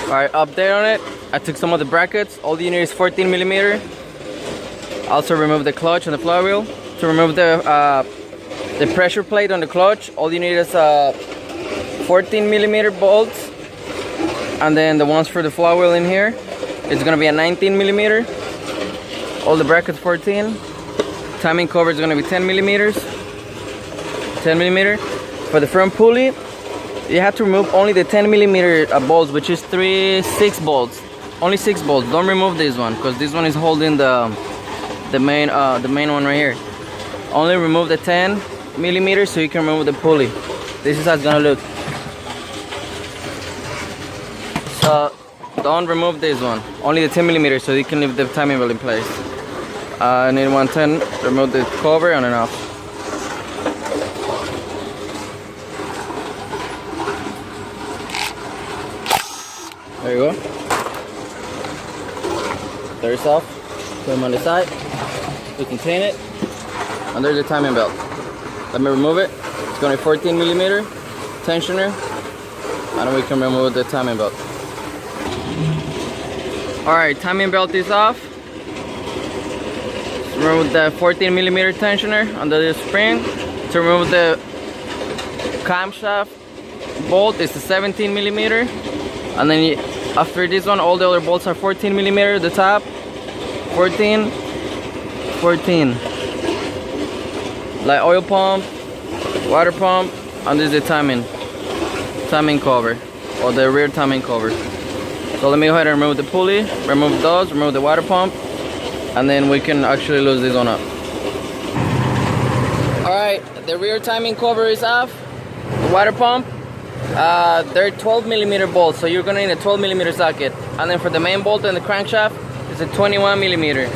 Alright, update on it. I took some of the brackets. All you need is 14 millimeter. Also remove the clutch and the flywheel. To remove the pressure plate on the clutch, all you need is 14 millimeter bolts. And then the ones for the flywheel in here, it's gonna be a 19 millimeter. All the brackets 14. Timing cover is gonna be 10 millimeters. 10 millimeter. For the front pulley, you have to remove only the 10 millimeter bolts, which is 6 bolts. Only 6 bolts. Don't remove this one because this one is holding the main one right here. Only remove the 10 millimeters so you can remove the pulley. This is how it's gonna look. So don't remove this one. Only the 10 millimeters so you can leave the timing belt in place. I need 110. Remove the cover on and off. There you go. There's off. Put them on the side. We can clean it. And there's the timing belt. Let me remove it. It's going to be 14 millimeter tensioner. And we can remove the timing belt. Alright, timing belt is off. Remove the 14 millimeter tensioner under the spring. To remove the camshaft bolt, it's the 17 millimeter. And then after this one, all the other bolts are 14 millimeter. The top, 14, 14. Like oil pump, water pump, and this is the timing cover, or the rear timing cover. So let me go ahead and remove the pulley, remove those, remove the water pump, and then we can actually lose this one up. All right, the rear timing cover is off. The water pump. They're 12 millimeter bolts, so you're gonna need a 12 millimeter socket. And then for the main bolt and the crankshaft, it's a 21 millimeter.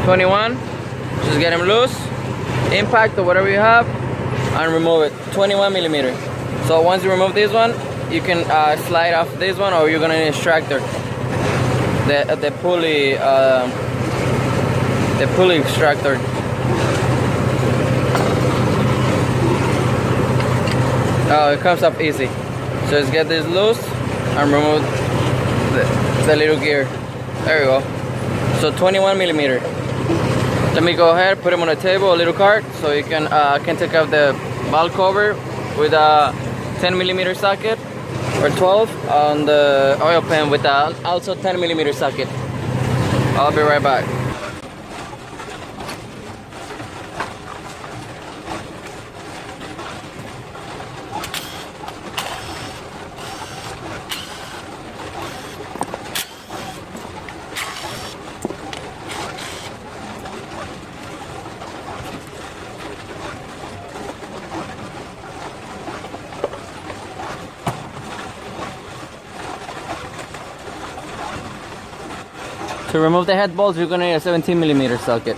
21. Just get them loose, impact or whatever you have, and remove it. 21 millimeter. So once you remove this one, you can slide off this one, or you're gonna need a extractor. The pulley extractor. Oh, it comes up easy. So let's get this loose and remove the little gear. There we go. So 21 millimeter. Let me go ahead, put them on a table, a little cart, so you can take off the valve cover with a 10 millimeter socket or 12 on the oil pan with also 10 millimeter socket. I'll be right back. To remove the head bolts, you're gonna need a 17 millimeter socket.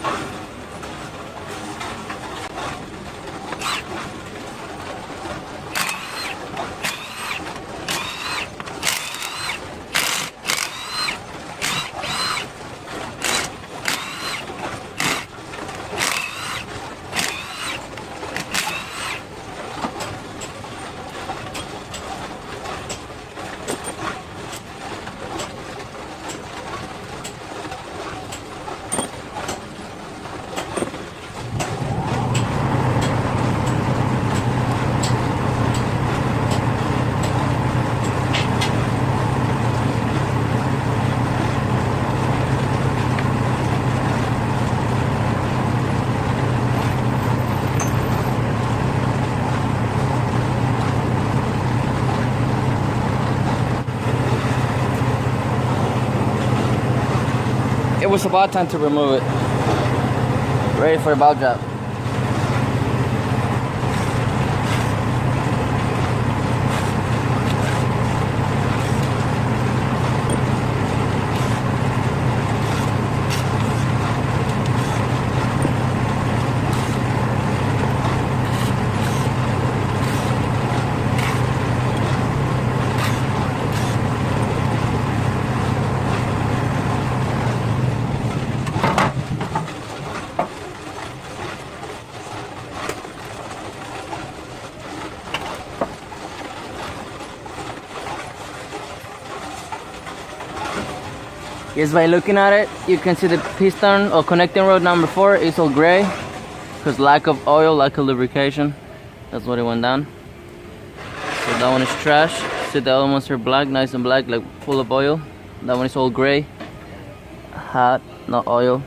It was about time to remove it. Ready for a bow job. Just by looking at it, you can see the piston or connecting rod number 4 is all gray because lack of oil, lack of lubrication. That's what it went down. So that one is trash. See, the other ones are black, nice and black, like full of oil. That one is all gray, hot, no oil.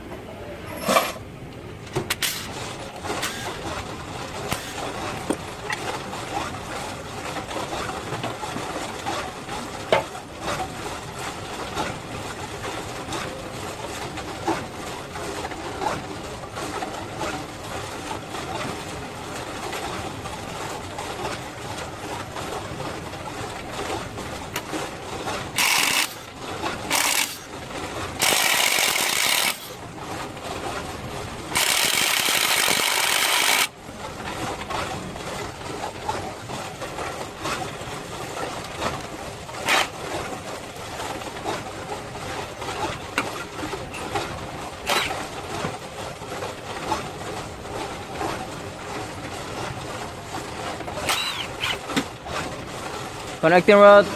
Connecting rod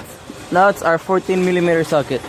nuts are 14mm socket.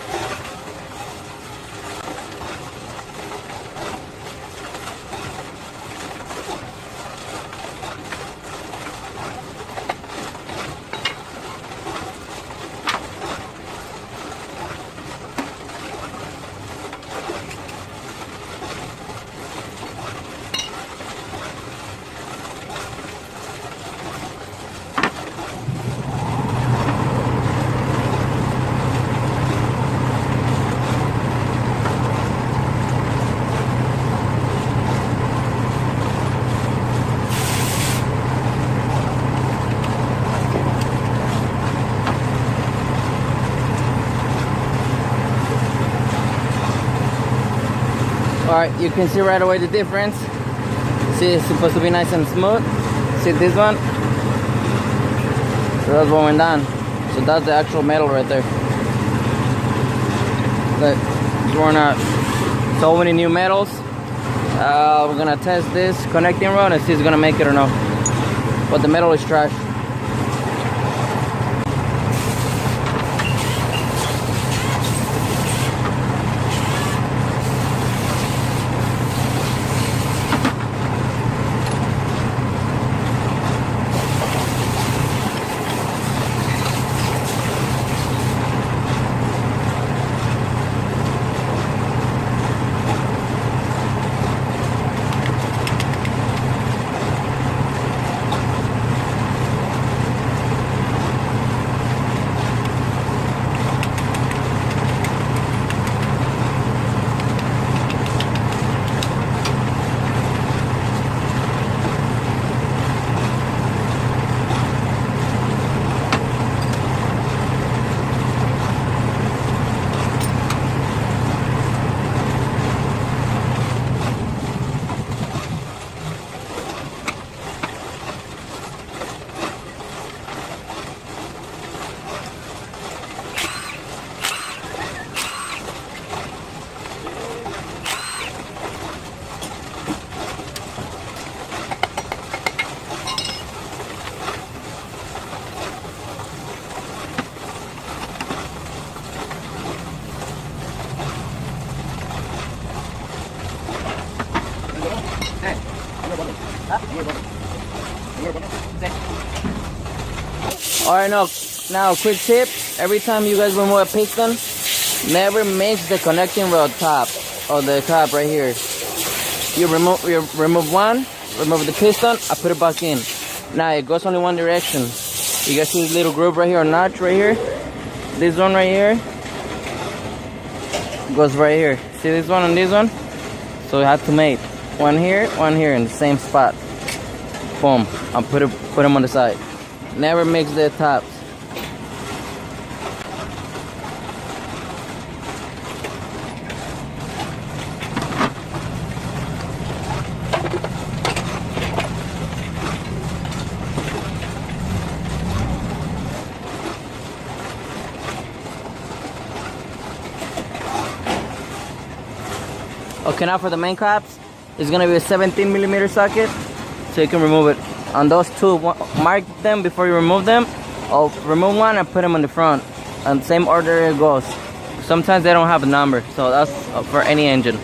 Alright, you can see right away the difference. See, it's supposed to be nice and smooth. See this one? So that's what went down. So that's the actual metal right there. Look, it's worn out. So many new metals. We're gonna test this connecting rod and see if it's gonna make it or not. But the metal is trash. Alright, now quick tip. Every time you guys remove a piston, never mix the connecting rod top or the cap right here. You remove one, remove the piston, I put it back in. Now it goes only one direction. You guys see this little groove right here or notch right here? This one right here goes right here. See this one and this one? So you have to make one here in the same spot. Boom. I'll put them on the side. Never mix the tops. Okay, now for the main caps, it's gonna be a 17mm socket, so you can remove it. On those two, mark them before you remove them. I'll remove one and put them on the front, and same order it goes. Sometimes they don't have a number, so that's for any engine.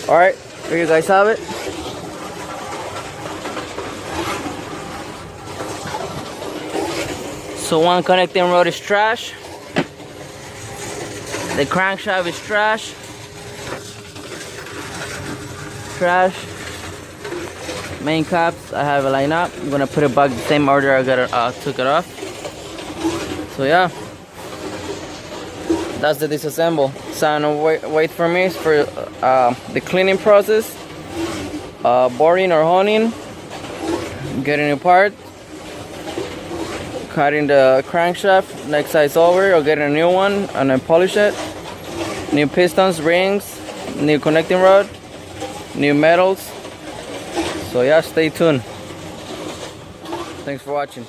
Alright, there you guys have it. So one connecting rod is trash. The crankshaft is trash. Trash. Main caps, I have it lined up. I'm gonna put it back the same order I took it off. So yeah. That's the disassemble. So wait for me for the cleaning process, boring or honing, getting it apart, cutting the crankshaft next size over or getting a new one and then polish it. New pistons, rings, new connecting rod, new metals. So yeah, stay tuned. Thanks for watching.